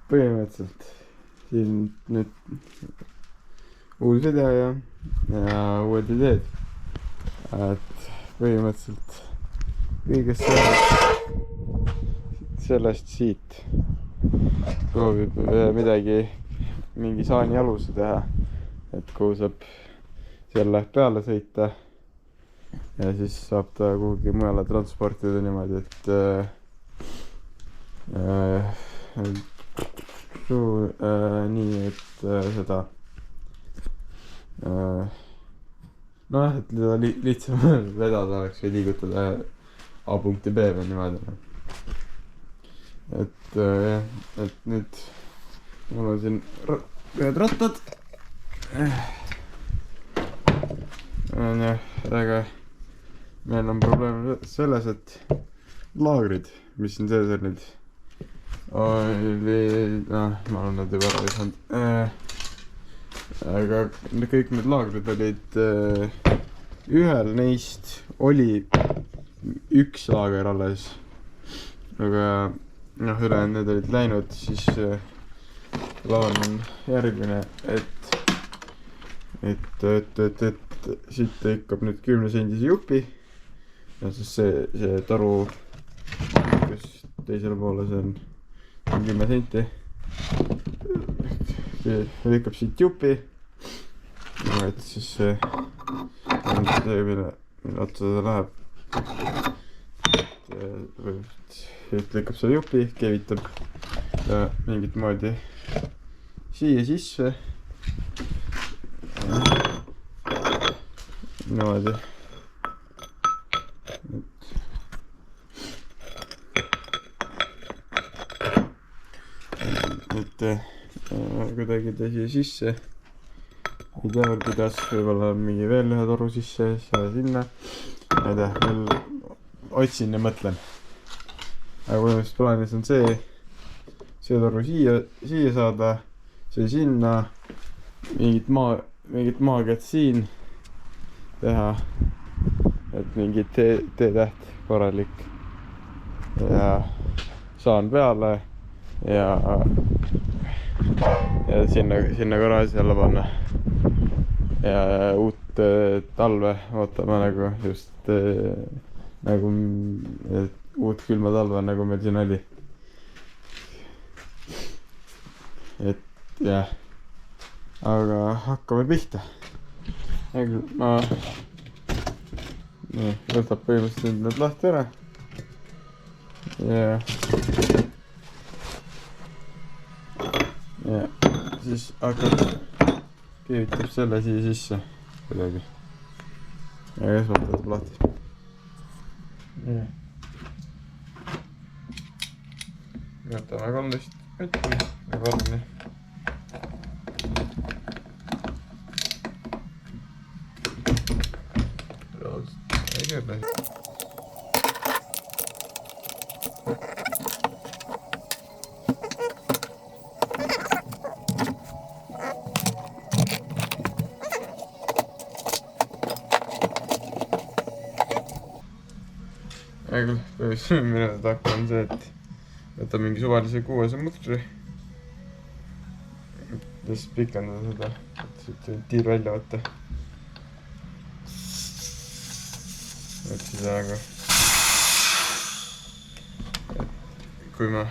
põhimõtteliselt siin nüüd uus video ja uued ideed. Et põhimõtteliselt kõigest sellest siit proovib midagi, mingi saani aluse teha, et kuhu saab selle peale sõita ja siis saab ta kuhugi mujale transportida niimoodi, et nii, et seda noh, et teda lihtsam vedada oleks või liigutada A punkti B või niimoodi. Et jah, et nüüd mul on siin ühed rattad. Aga meil on probleem selles, et laagrid, mis siin sees on nüüd, ma olen nad juba ära visanud. Aga kõik need laagrid olid, ühel neist oli üks laager alles, aga ülejäänud need olid läinud, siis plaan on järgmine, et siit tõikab nüüd 10 sendise jupi ja siis see taru, kus teisele poole, see on 10 senti, lõikab siit jupi, et siis see on see, mille otsa ta läheb, et lõikab selle jupi, keevitab ja mingit moodi siia sisse niimoodi, et kuidagi ta siia sisse, ei tea veel kuidas, võib-olla mingi veel ühe toru sisse ja sinna, ma ei tea, veel otsin ja mõtlen. Aga põhimõtteliselt plaanis on see toru siia saada, see sinna, mingit maagiat siin teha, et mingi T-täht korralik ja saan peale ja sinna korras jälle panna ja uut talve ootame nagu just nagu uut külma talve, nagu meil siin oli. Et jah, aga hakkame pihta. Ma võtab põhimõtteliselt need lahti ära ja siis hakkab, keevitab selle siia sisse kuidagi ja esmalt võtab lahti. Võtame 13 võtmi ja paneme minu takk on see, et võtta mingi suvalise 6 mutri ja siis pikendada seda, et siit tiir välja võtta. Et siis aga kui ma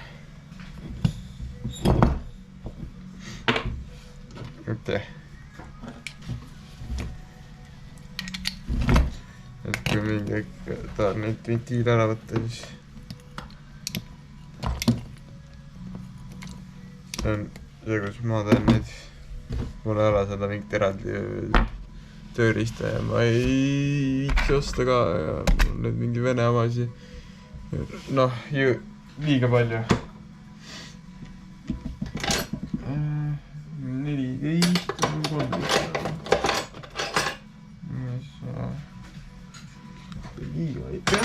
et kui mingi tahan neid ventiile ära võtta, siis see on see, kus ma teen neid, mul ei ole seda mingit eraldi tööriista ja ma ei viitsi osta ka ja nüüd mingi vene omasi, noh, liiga palju. 14 liiga ikka.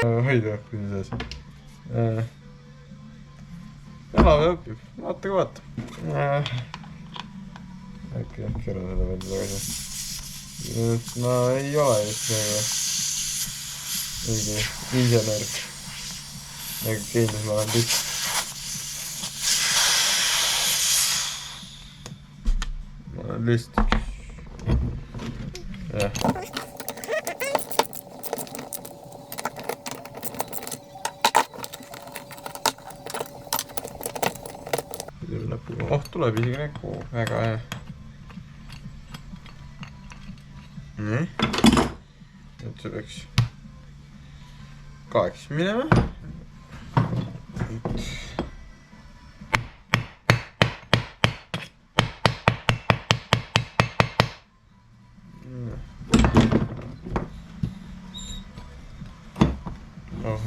hoida õppida sees. Elab ja õpib, vaata kui vaata. Äkki ära selle veel tagasi. Ma ei ole just nagu mingi insener. Nagu Keenias ma olen lihtsalt. Ma olen lihtsalt. Jah. Tuleb isegi näkku, väga hea. Nii. Nüüd see peaks kaeks minema.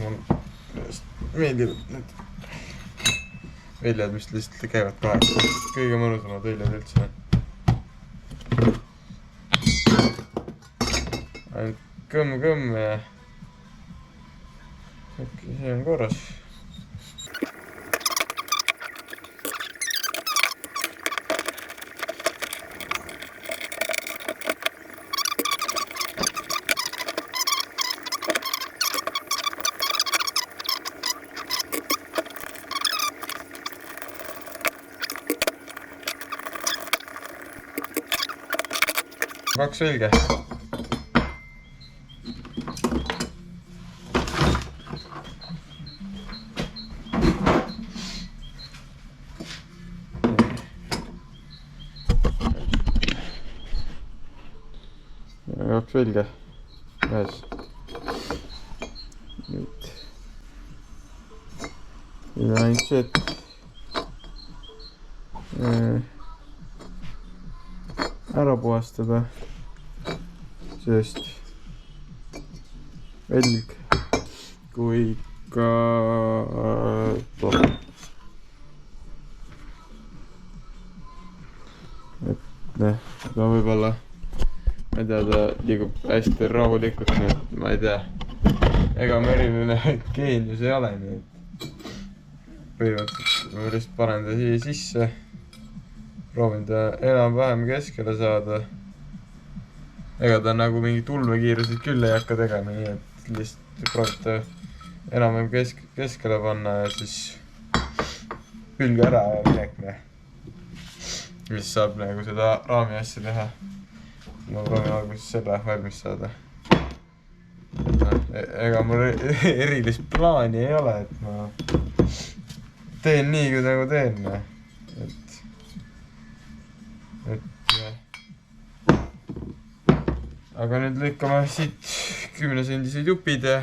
Mul meeldivad need väljad, mis lihtsalt käivad kaheks. Kõige mõnusamad väljad üldse. Ainult kõmm ja äkki see on korras. Kaks selge. Kaks selge. Ühes. Nüüd. Nüüd on ainult see, et ära puhastada. Sest velg kui ka et ta võib-olla ma ei tea, ta liigub hästi rahulikult, nii et ma ei tea, ega ma eriline geenius ei ole, nii et põhimõtteliselt ma lihtsalt panen ta siia sisse, proovin ta enam-vähem keskele saada. Ega ta nagu mingi tulmekiirusid küll ei hakka tegema, nii et lihtsalt proovite enam-vähem keskele panna ja siis külge ära ja minekne. Mis saab nagu seda raami asja teha. Ma proovin alguses selle valmis saada. Ega mul erilist plaani ei ole, et ma teen nii, kui nagu teen. Aga nüüd lõikame siit 10-sendised jupid ja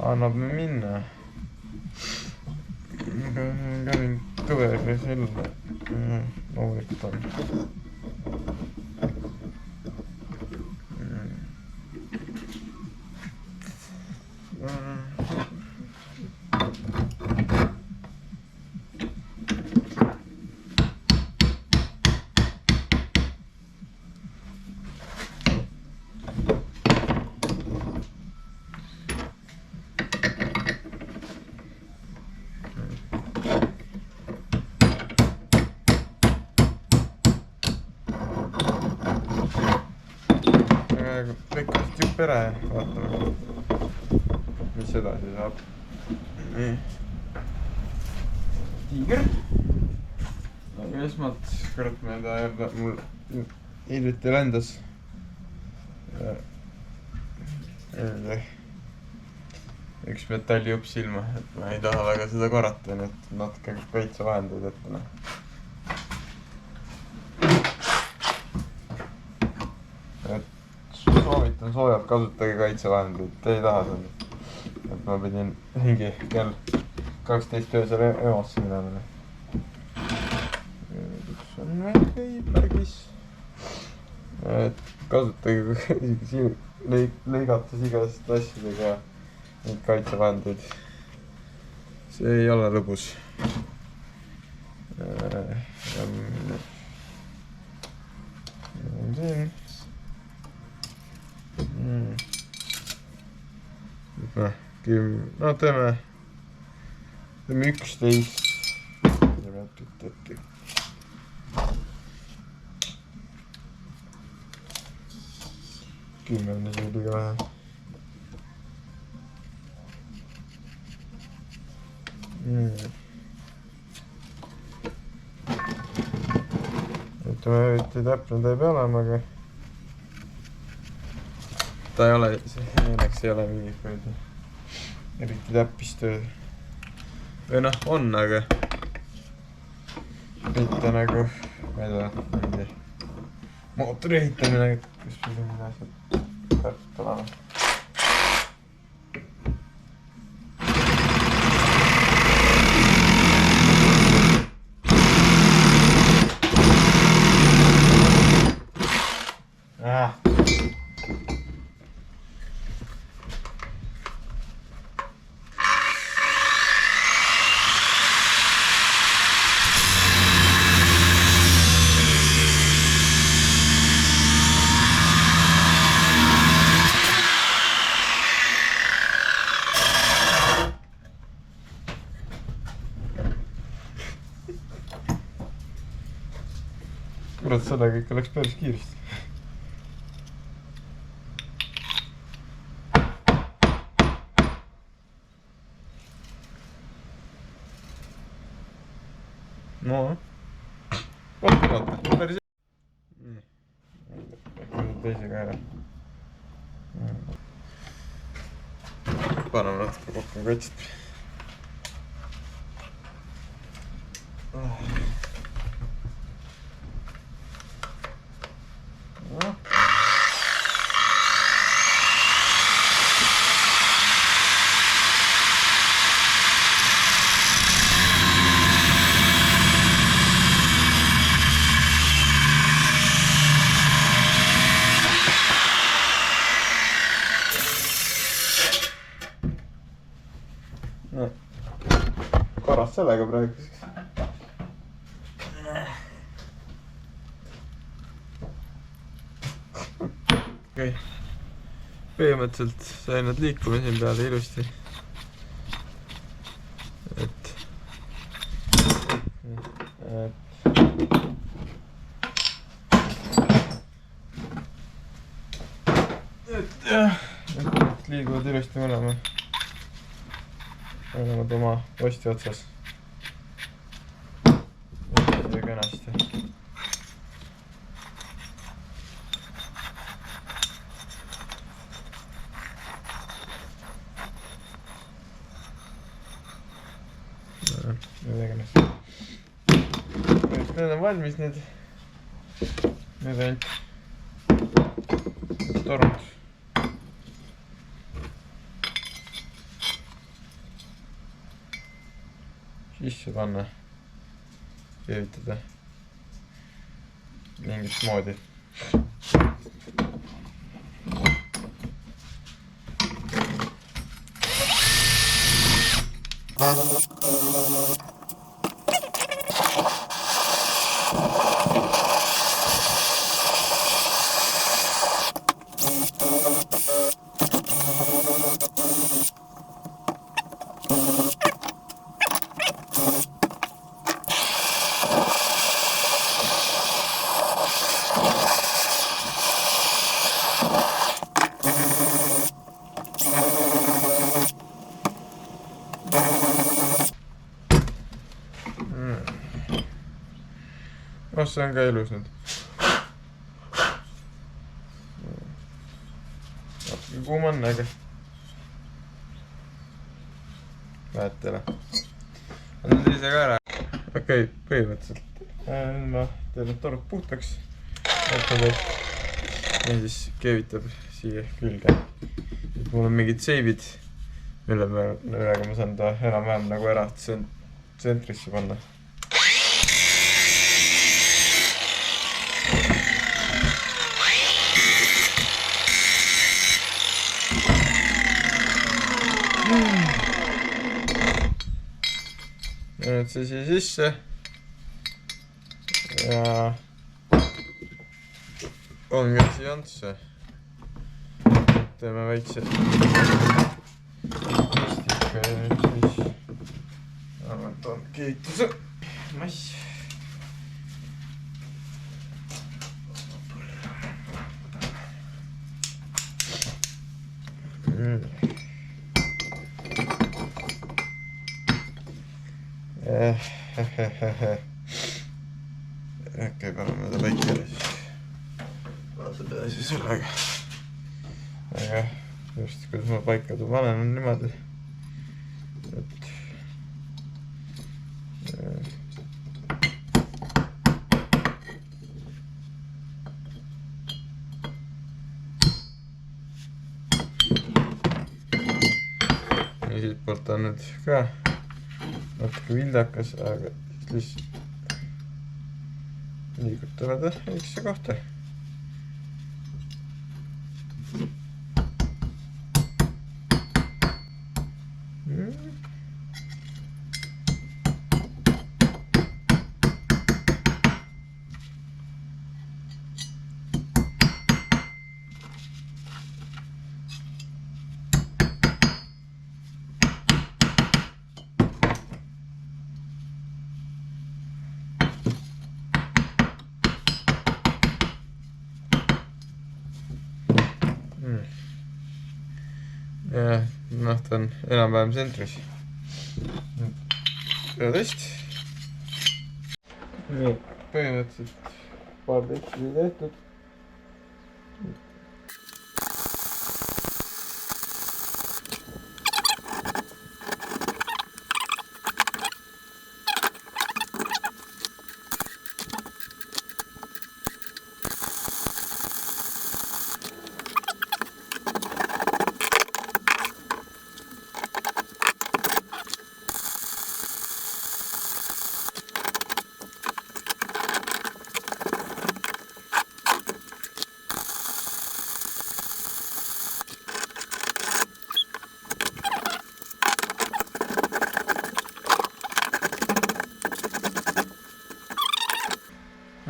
annab me minna. Käin kõverga selle. Loomulikult on. Lõikast jupp ära ja vaatame, mis edasi saab. Nii. Tiiger. Aga esmalt, kurat, ma ei taha jälle, mul hiljuti lendas. Üks metallijupp silma, et ma ei taha väga seda korrata, nii et natuke kaitsevahendeid ette. Soovitan soojalt kasutage kaitsevahendeid, te ei taha seda. Et ma pidin mingi kell 12 öösel EMO-sse minema. Üks on meil käibmärgis. Et kasutage lõigates igast asjadega neid kaitsevahendeid. See ei ole lõbus. Siin. No teeme 11 10 on isegi liiga vähe. Ütleme, eriti täpne ta ei pea olema, aga ta ei ole, õnneks ei ole mingit eriti täppistööd. Või noh, on, aga mitte nagu, ma ei tea, mingi mootori ehitamine, kus pidi mida asjad pärt olema. Kurat, sellega ikka läks päris kiiresti. No, vaata, päris nii. Teisega ära. Paneme natuke rohkem kaitset. Paras sellega praeguseks. Okei. Põhimõtteliselt sai nad liikuma siin peale ilusti. Et jah, et liiguvad ilusti mõlemad oma posti otsas. Ja kenasti. Need on valmis need ainult torud. Sisse panna, keevitada mingit moodi. See on ka ilus nüüd. Natuke kuum on, aga väetele. On nüüd ise ka ära. Okei, põhimõtteliselt. Nüüd ma teen need torud puhtaks. Ja siis keevitab siia külge. Mul on mingid seibid, millega ma saan ta enam-vähem nagu ära tsentrisse panna. Ja nüüd see siia sisse ja ongi siia antse. Teeme väikse keevituse mass. Äkki paneme ta paikale siis. Vaatame edasi sellega. Aga just kuidas ma paika panen on niimoodi. Ja siit poolt on nüüd ka natuke vildakas, aga siis liigutavad õigesse kohta. Ja ta on enam-vähem sentris. 11. Nii, põhimõtteliselt paar teksti tehtud.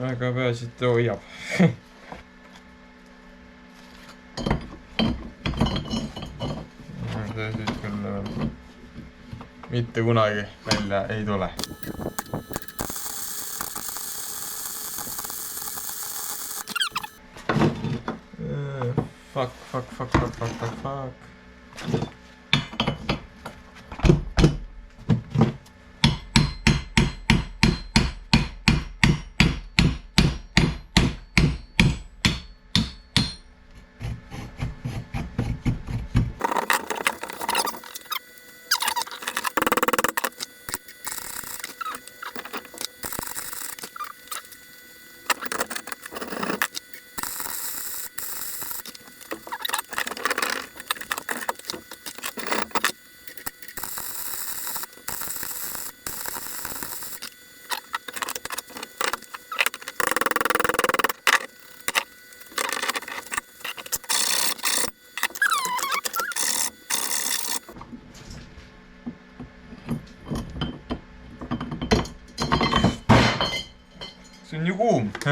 Aga peaasi, et hoiab. See siis küll mitte kunagi välja ei tule. Fuck. See on ju kuum. Kus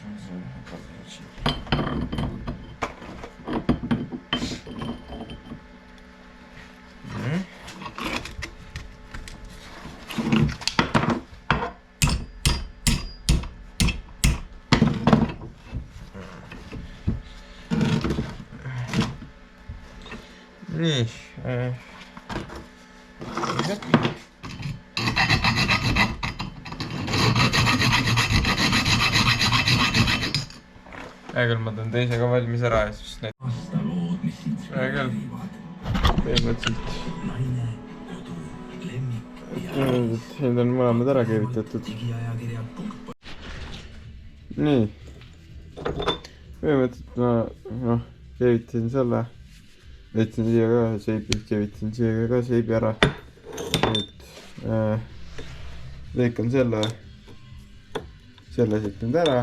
meil see siin? Nii. Hea küll, ma teen teise ka valmis ära ja siis need... Hea küll. Põhimõtteliselt. Need on mõlemad ära keevitatud. Nii. Põhimõtteliselt ma keevitasin selle. Võtsin siia ka seibi, keevitasin siia ka seibi ära. Nüüd lõikan selle siit nüüd ära.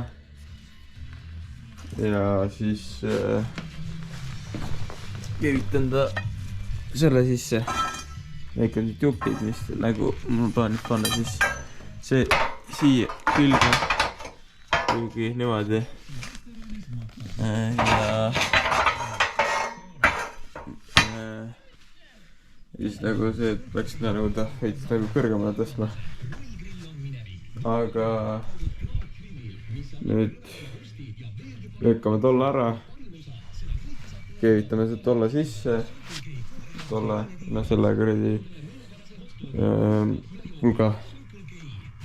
Ja siis keevitan ta selle sisse. Lõikan siit jupid, mis nagu mul plaanib panna siis see siia külge. Kuigi niimoodi. Ja nagu see, et peaks nagu ta veits nagu kõrgemale tõstma. Aga nüüd lükkame tolle ära. Keevitame see tolle sisse. Selle kuradi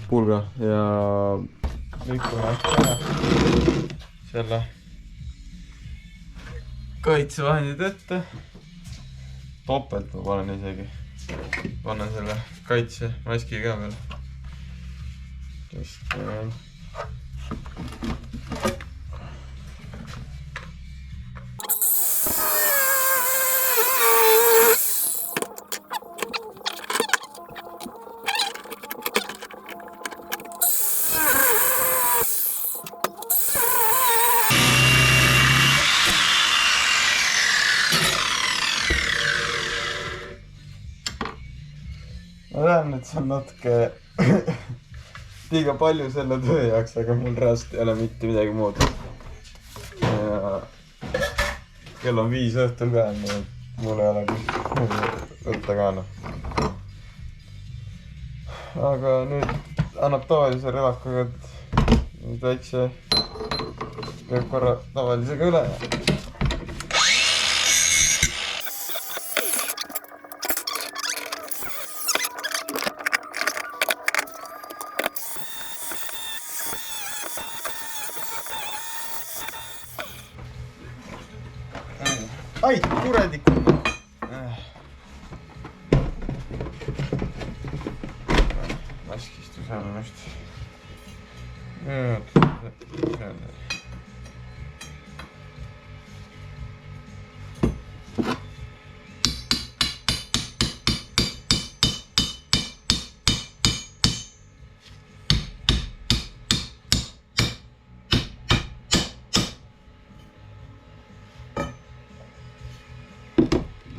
pulga ja lükkame selle kaitsevahendid ette. Topelt ma panen isegi. Panen selle kaitsemaski ka veel. Just ma tean, et see on natuke liiga palju selle töö jaoks, aga mul reaalselt ei ole mitte midagi muud. Ja kell on 5 õhtul ka, nii et mul ei ole võtta ka Aga nüüd annab tavalise relakaga nüüd väikse käib korra tavalisega üle. Ai, kuradi! Maskistus on just.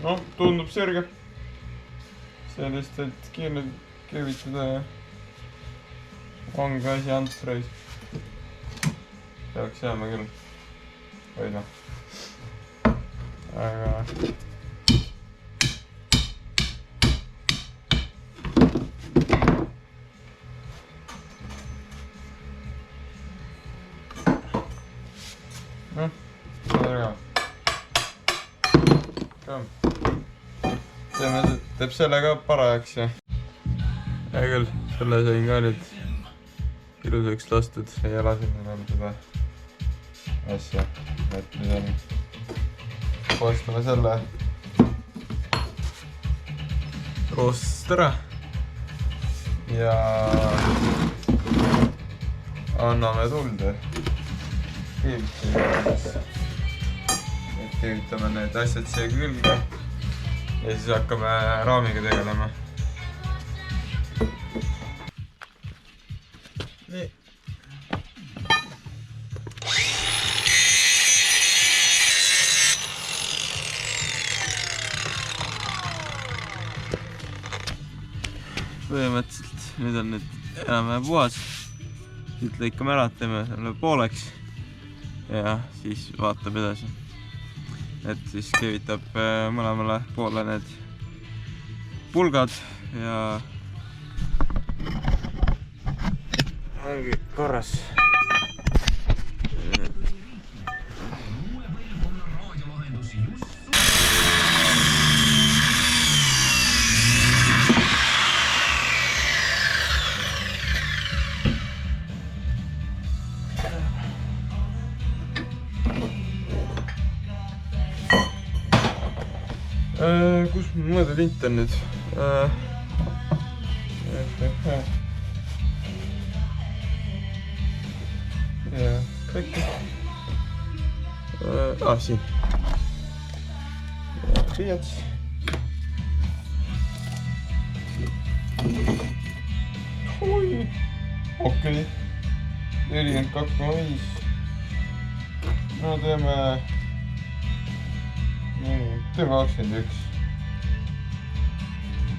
No, tundub sirge. Sellist, et kiirelt keevitada on ka asi antsreis. Peaks jääma küll. Või noh. Aga... noh, seda ka. Teeb selle ka parajaks ja küll, selle sain ka nüüd ilusaks lastud, ei ala siin enam seda asja, et nüüd on koostame selle koostast ära ja anname tulde. Keevitame need asjad siia külge. Ja siis hakkame raamiga tegelema. Nii. Põhimõtteliselt nüüd on enam-vähem puhas. Siit lõikame ära, teeme selle pooleks ja siis vaatab edasi. Et siis keevitab mõlemale poole need pulgad ja ongi korras. Kus mõõdetint on nüüd? Ja, kõik. Siin. Pliiats. Oi! Okei. 42,5. No teeme 21.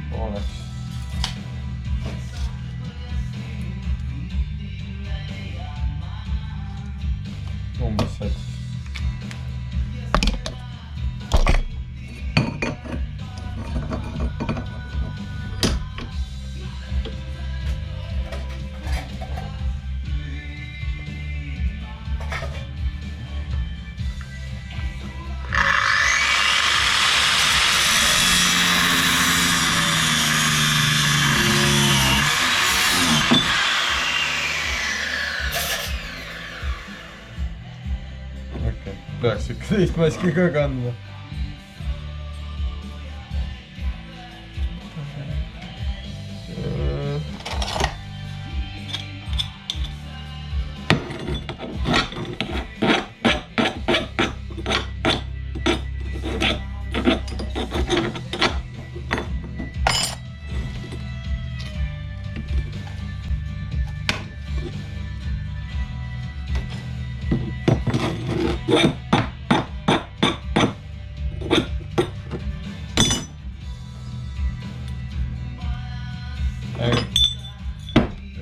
Pooleks. Umbes see. teist maski ka kandma.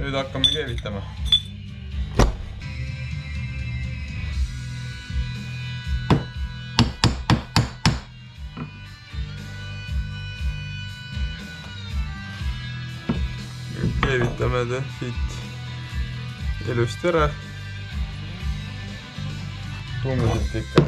Nüüd hakkame keevitama. Nüüd keevitame ta siit ilusti ära. Tuumiselt ikka.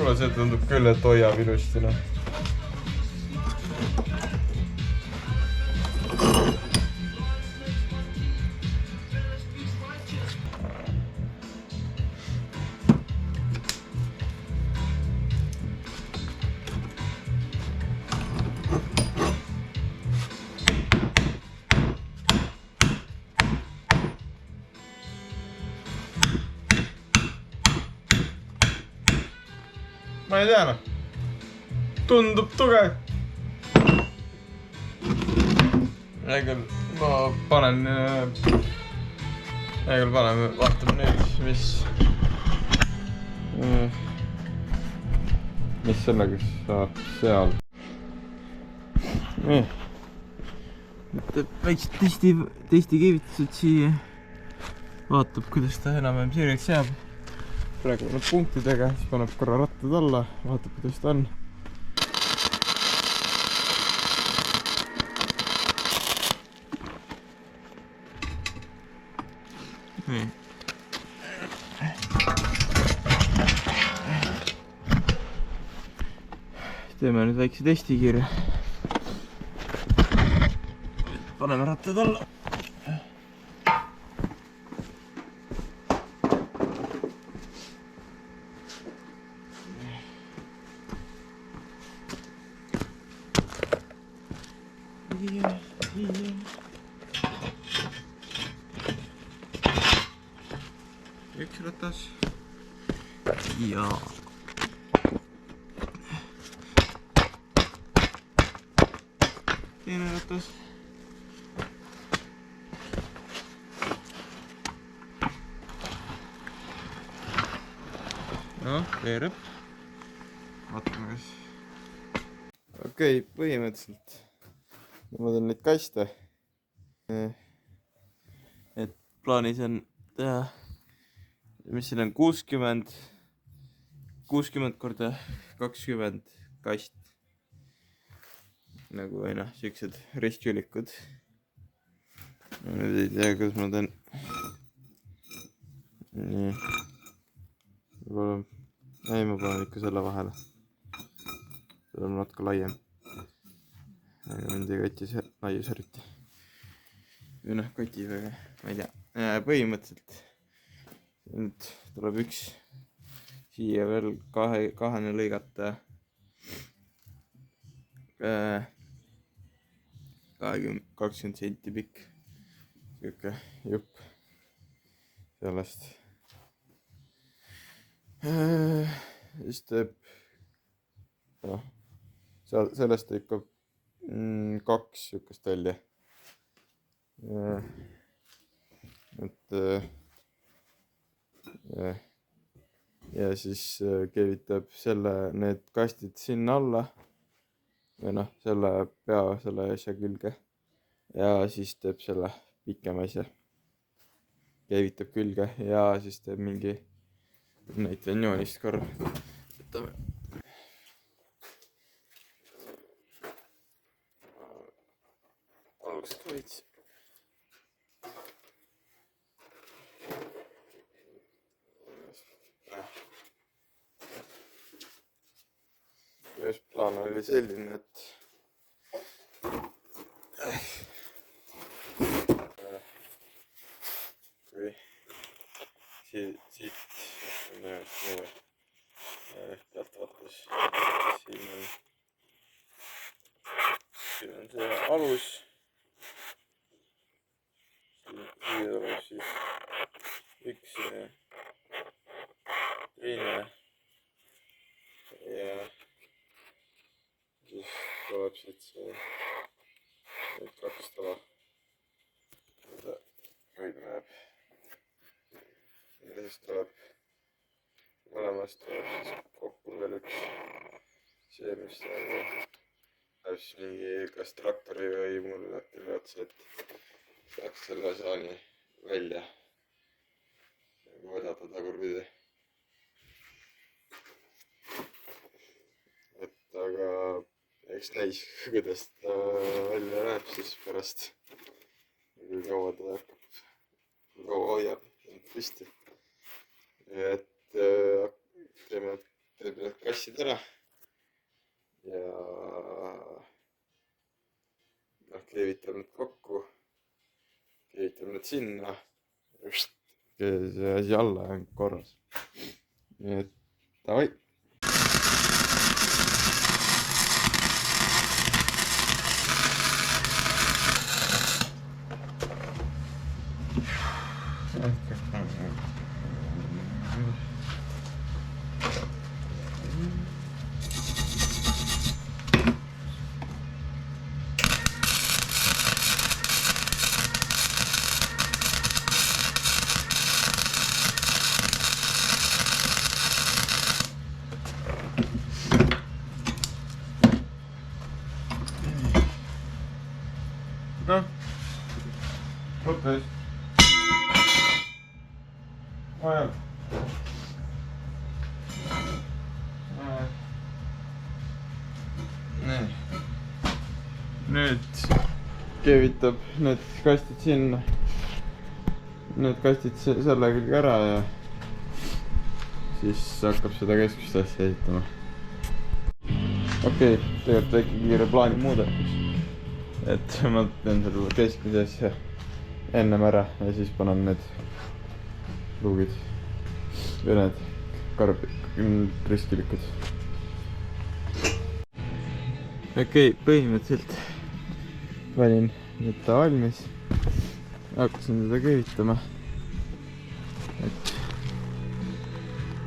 Kuule, see tundub küll, et hoiab ilusti, noh. Ma ei tea, noh. Tundub tugev. Hea küll, ma panen... Hea küll, paneme, vaatame nüüd, mis sellega saab seal. Nii. Teeb väiksed testi keevitused siia. Vaatab, kuidas ta enam-vähem sirgeks jääb. Praegu paneb punktidega, siis paneb korra rattad alla, vaatab, kuidas ta on. Nii. Teeme nüüd väikse testikirja. Paneme rattad alla. Üks ratas ja teine ratas. No, veereb. Vaatame, kas... Okei, põhimõtteliselt ma teen neid kaste. Et plaanis on teha, mis siin on 60 korda 20 kast. Nagu või noh, siuksed ristjulikud. Nüüd ei tea, kas ma teen. Nii. Ei, ma panen ikka selle vahele. See on natuke laiem. Aga mind ei kotis laius eriti. Või noh, kotis, aga ma ei tea. Põhimõtteliselt nüüd tuleb üks siia veel kahene lõigata 20 senti pikk siuke jupp sellest. Siis teeb sellest teeb ka 2 siukest välja. Et ja siis keevitab need kastid sinna alla või noh, selle pea selle asja külge ja siis teeb selle pikem asja. Käivitab külge ja siis teeb mingi näitlen joonist korra. Võtame. Aluks ka veits. Just plaan oli selline, et kui siit pealt vaatas, siin on see alus, siin tuleb siis üks teine ja siis tuleb siit see need kaks tala, mida hoidma jääb. Ja siis tuleb mõlemast tuleb siis kokku veel üks see, mis läheb siis mingi kas traktori või mullatil otsa, et saaks selle saani välja vedada tagurpidi. Et aga eks näis, kuidas ta välja läheb siis pärast, kui kaua ta hakkab, kui kaua hoiab püsti. Et teeme need kassid ära ja keevitab need kokku, keevitab need sinna, see asi alla on korras. Nii et davai. Noh, võttes vajab. Nii. Nüüd keevitab need kastid sinna. Need kastid selle külge ära ja siis hakkab seda keskust asja ehitama. Okei, tegelikult väike kiire plaani muudatus. Et ma teen selle keskmise asja ennem ära ja siis panen need luugid või need riskilikud. Okei, põhimõtteliselt panin nüüd ta valmis. Hakkasin teda keevitama.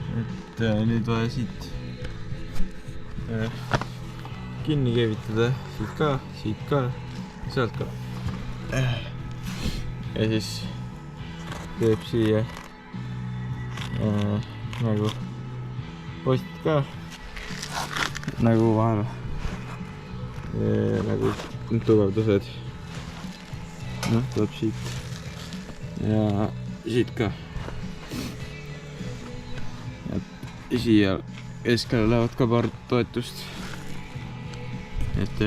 Et nüüd vaja siit kinni keevitada, siit ka, sealt ka. Ja siis teeb siia nagu postid ka, nagu vahel nagu tugevdused. Noh, tuleb siit ja siit ka. Ja siia keskele lähevad ka paar toetust. Et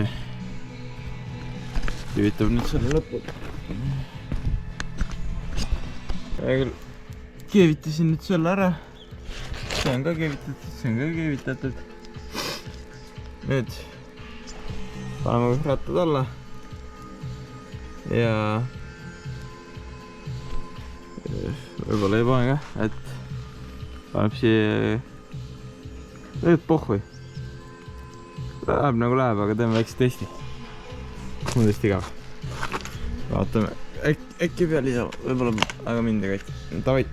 keevitab nüüd selle lõpul. Keevitasin nüüd selle ära. See on ka keevitatud, see on ka keevitatud. Nüüd paneme rattad alla. Ja võib-olla ei pane ka, et paneb siia nüüd pohhui. Läheb nagu läheb, aga teeme väikse testi. Mul on tõesti igav. Vaatame, äkki peal ei saa, võib-olla, aga mind ei kaitse. Davai!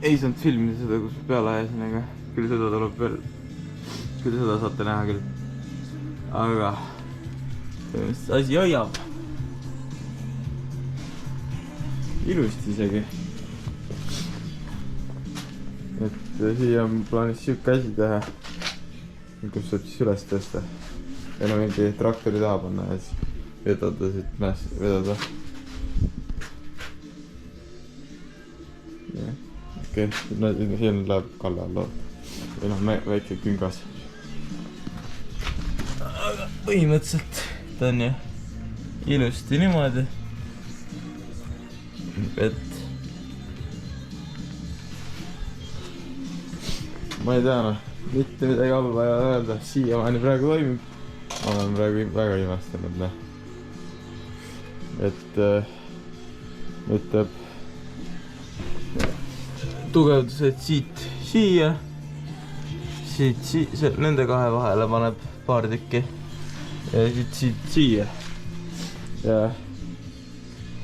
ei saanud filmida seda, kus peale ajasin, aga küll seda tuleb veel, küll seda saate näha küll. Aga asi hoiab. Ilusti isegi. Et siia on plaanis siuke asi teha, kus saab siis üles tõsta. Ja no mingi traktori taha panna ja siis vedada siit mäes, vedada. Okei, siin läheb kalle alla. Või noh, väike küngas. Aga põhimõtteliselt ta on ju ilusti niimoodi. Et ma ei tea noh, mitte midagi halba ei öelda, siiamaani praegu toimib. Ma olen praegu väga imestanud, noh. Et võtab tugevdused siit siia, siit nende kahe vahele paneb paar tükki ja siit siia ja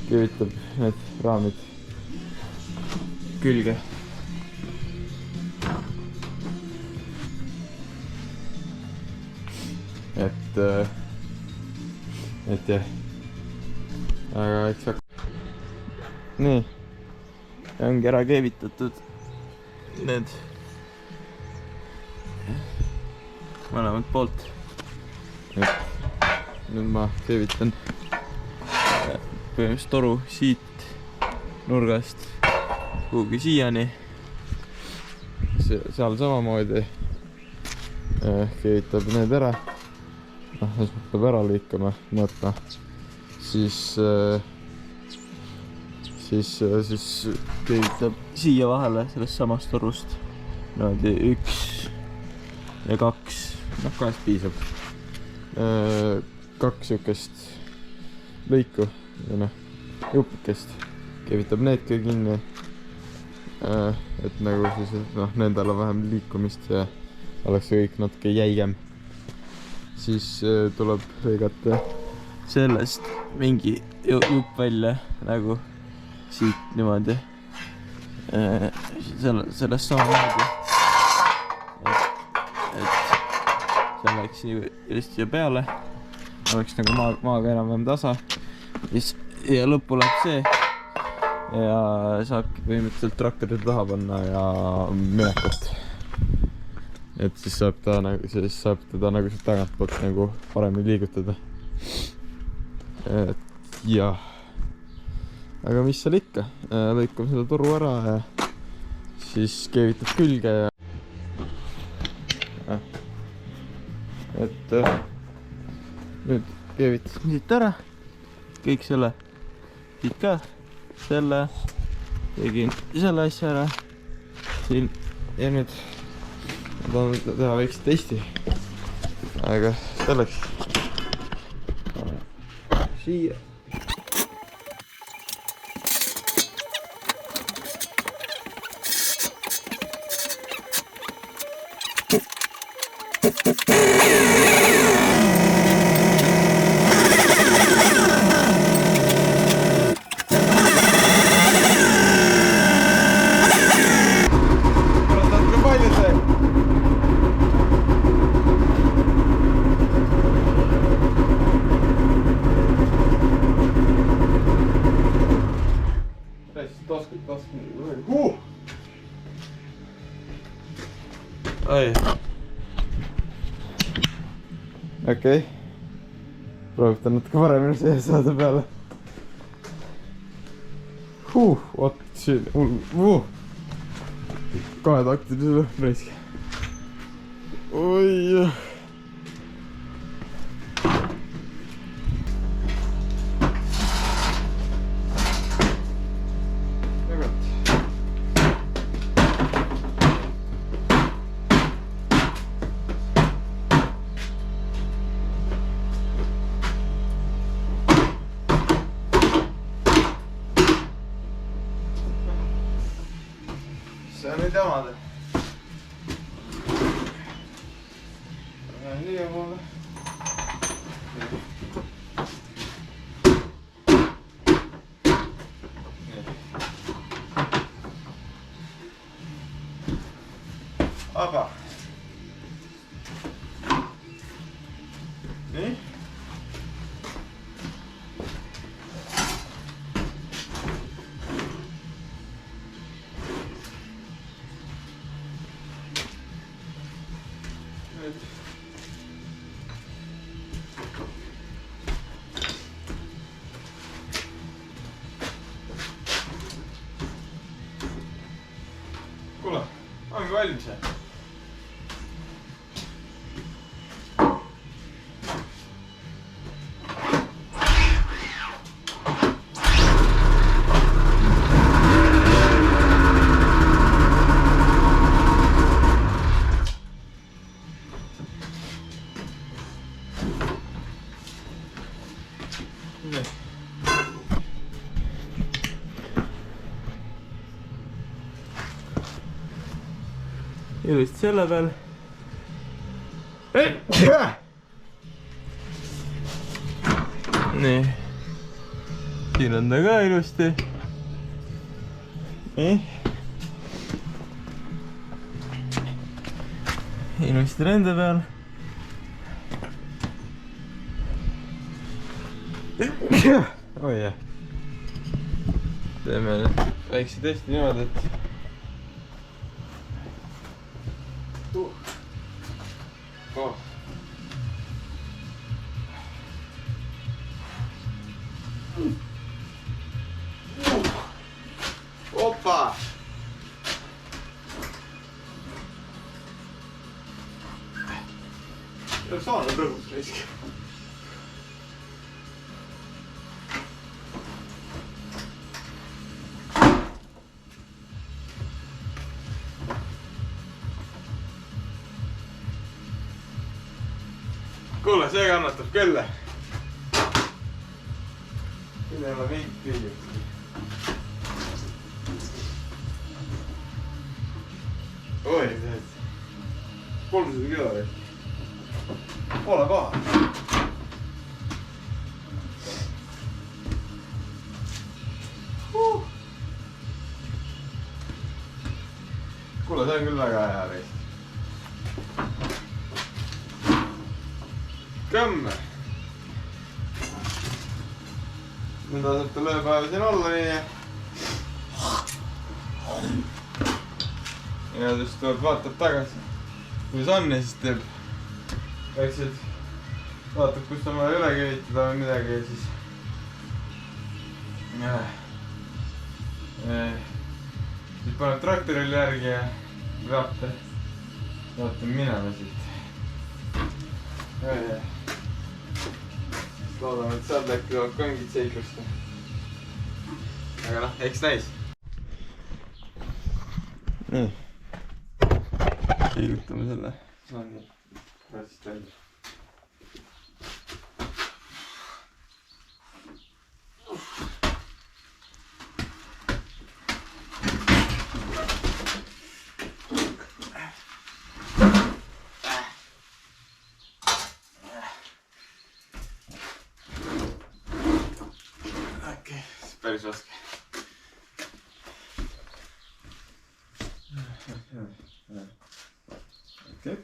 keevitab need raamid külge. Et jah, aga eks nii, ongi ära keevitatud need mõlemad poolt. Et nüüd ma keevitan põhimõtteliselt toru siit nurgast kuhugi siiani. Seal samamoodi keevitab need ära. Noh, siis peab ära lõikama, mõõtma. Siis keevitab siia vahele sellest samast torust. Niimoodi 1 ja 2. Noh, 2 piisab. 2 siukest lõiku. Noh, jupikest. Keevitab need ka kinni. Et nagu siis, noh, nendel on vähem liikumist ja oleks kõik natuke jäigem. Siis tuleb lõigata sellest mingi jupp välja nagu siit niimoodi. Sellest samamoodi. Et see läks nii ilusti siia peale. Oleks nagu maaga enam-vähem tasa. Ja lõppu läheb see. Ja saabki põhimõtteliselt traktorit taha panna ja minekut. Et siis saab teda nagu siit tagantpoolt nagu paremini liigutada. Et jah. Aga mis seal ikka? Lõikame selle toru ära ja siis keevitab külge ja... Et nüüd keevitasin siit ära. Kõik selle siit ka. Selle tegin selle asja ära. Siin ja nüüd ma tahan teha väikse testi. Aga selleks siia. Okei. Proovitan natuke paremini siia saada peale. Oot, siin kahetaktilisele raisk. Oi. See on nüüd jamade. Nii jamale. vaba. Nii. Kuule, ongi valmis jah? Ilusti selle peal. Nii. Siin on ta ka ilusti. Nii. Ilusti rende peal. Oi jah. Teeme väikse testi niimoodi, et oh. Opa! ei ole saanud rõhus reiski. Kuule, see kannatab küll. Siin ei ole mingit küljust. Oi, tead. 300 kilo või? Pole paha. Kuule, see on küll väga hea reis. Kõmme. Nüüd asub ta lööpäeva siin olla nii. Ja siis tuleb vaatab tagasi. Kuidas on ja siis teeb väiksed. Vaatab, kus on vaja üle kehitada või midagi ja siis. Siis paneb traktoril järgi ja vaatab minema siit. Loodame, et sealt äkki tuleb ka mingit seiklust. Aga noh, eks näis. Nii. Keilutame selle. No nii. Rassist välja. Päris raske. Okei.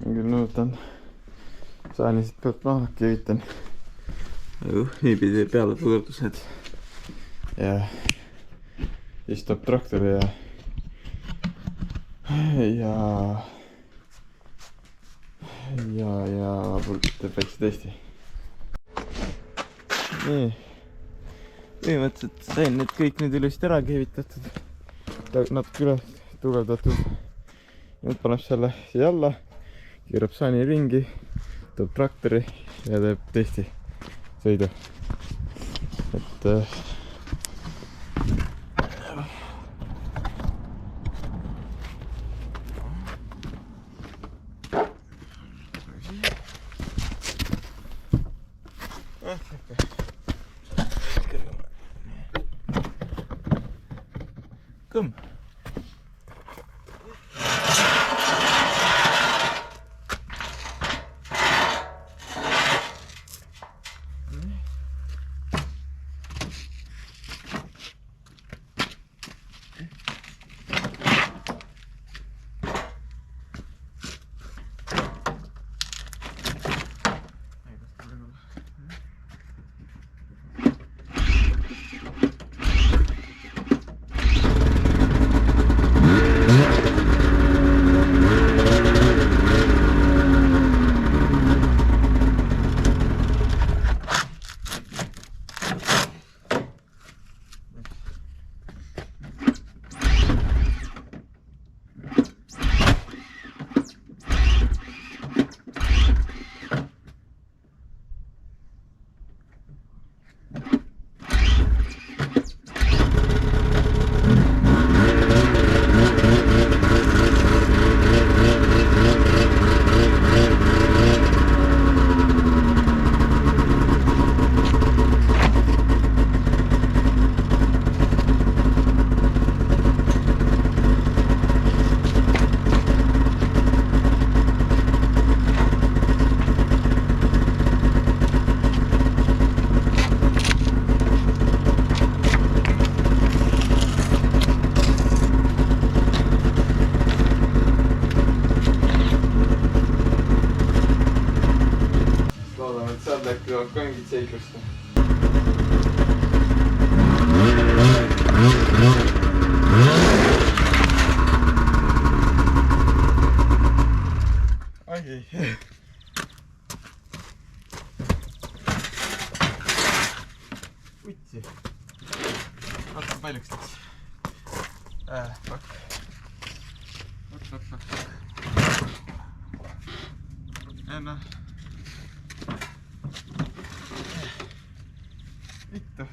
küll nõutan saanisid pealt maha, keevitan niipidi peale pudurdused ja siis tuleb traktor ja teeb väikse testi. Nii, põhimõtteliselt sain need kõik nüüd ilusti ära keevitatud, natuke üle tugevdatud. Nüüd paneb selle siia alla, keerab saani ringi, toob traktori ja teeb testi sõidu. Et Come. Kangid seiklusse. Ai. Utsi. Vaata paljuks läks. Fuck. Ja noh. Vittu.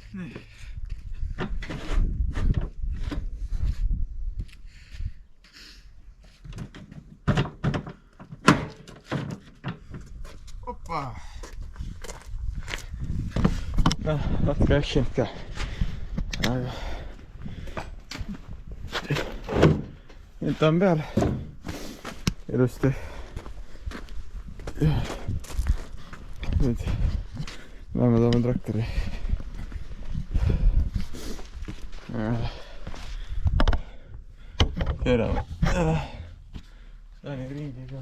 Oppa. Noh, natuke action'it ka. Aga nüüd ta on peal. Ilusti. Nüüd lähme toome traktori. Keerame. Saani ringi ka.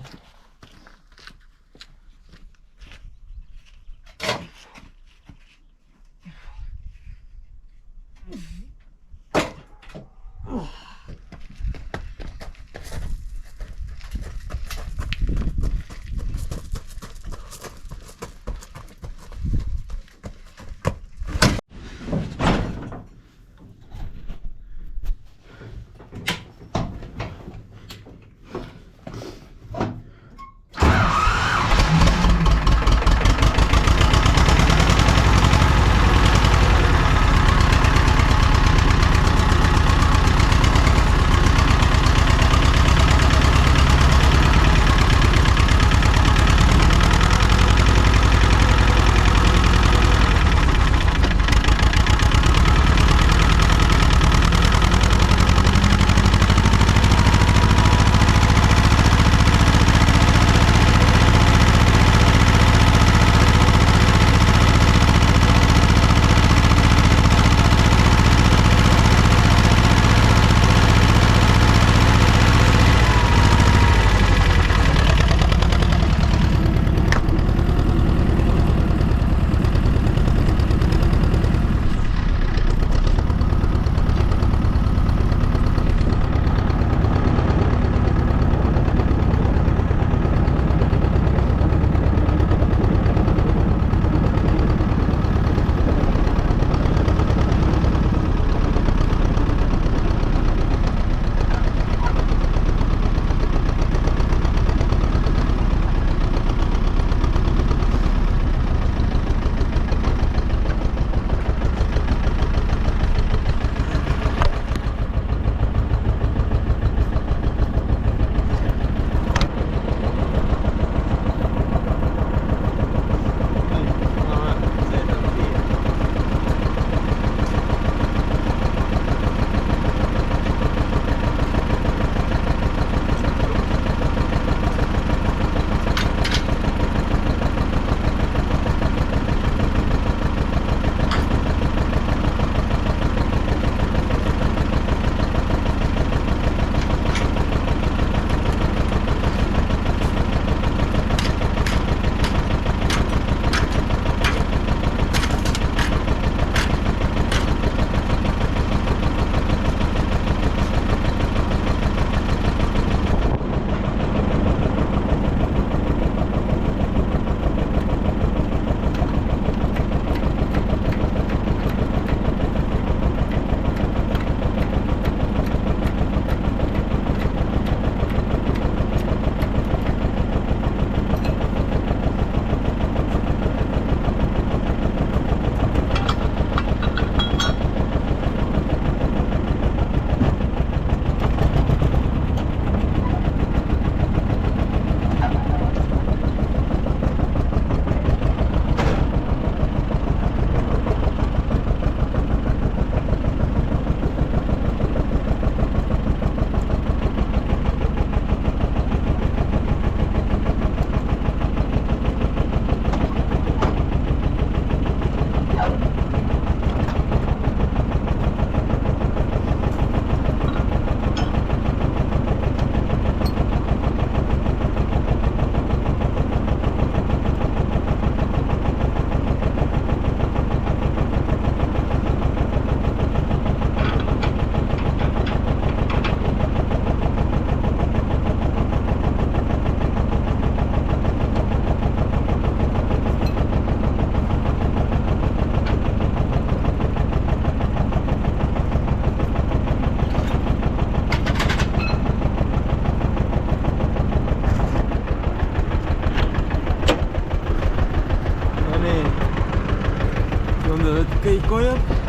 kõik hoiab.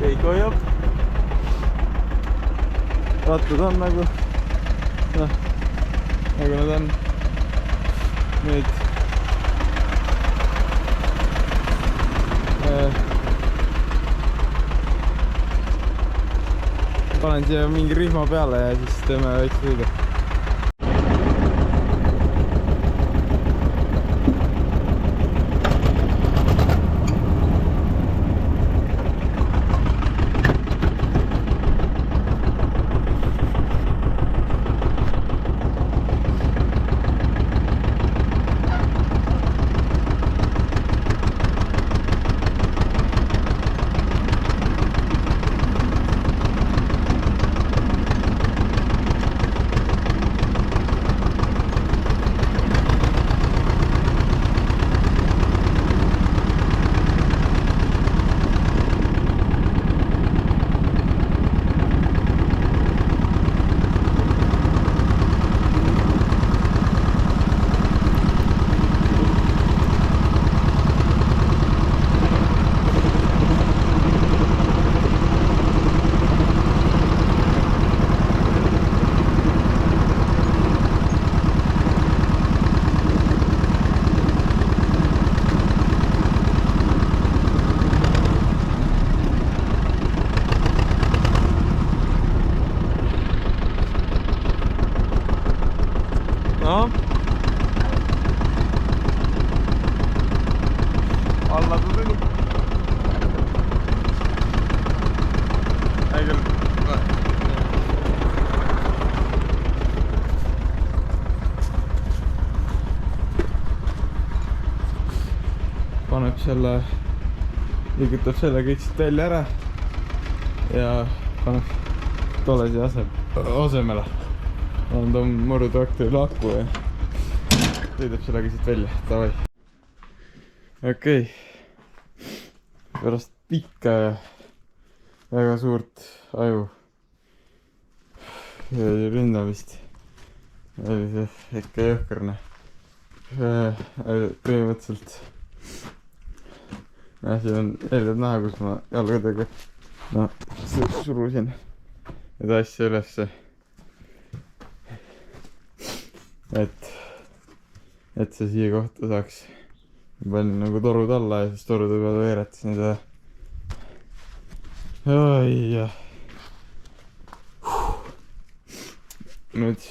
kõik hoiab. Rattad on nagu nad on. Nüüd panen siia mingi rihma peale ja siis teeme väikse sõidu. No. Alla ta tuli. Ei küll. Paneb selle, liigutab selle kõik siit välja ära ja paneb tolle siia asemele. On ta murutraktoril aku ja sõidab sellega siit välja, davai. Okei. Pärast pikka ja väga suurt aju ründamist oli see ikka jõhkarne. Põhimõtteliselt siin on jäljed näha, kus ma jalgadega surusin seda asja ülesse. Et see siia kohta saaks. Panin nagu torud alla ja siis torude peale veeretasin seda. Oi ja. Nüüd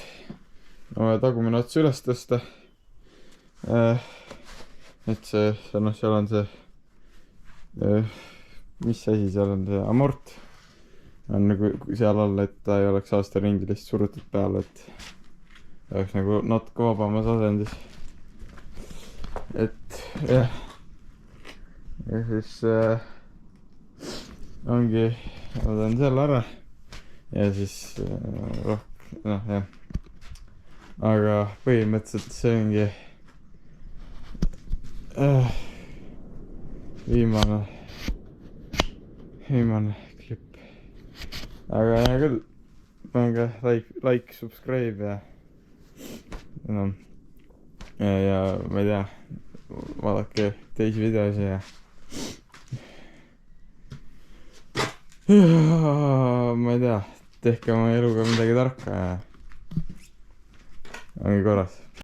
on vaja tagumine ots üles tõsta. Et see, seal on see, mis asi seal on, see amort. On nagu seal all, et ta ei oleks aastaringi lihtsalt surutud peale, et oleks nagu natuke vabamas asendis. Et jah. Ja siis ongi, ma teen selle ära. Ja siis jah. Aga põhimõtteliselt see ongi viimane klipp. Aga hea küll. Pange like, subscribe ja ja ma ei tea, vaadake teisi videosi ja ma ei tea, tehke oma eluga midagi tarka ja ongi korras.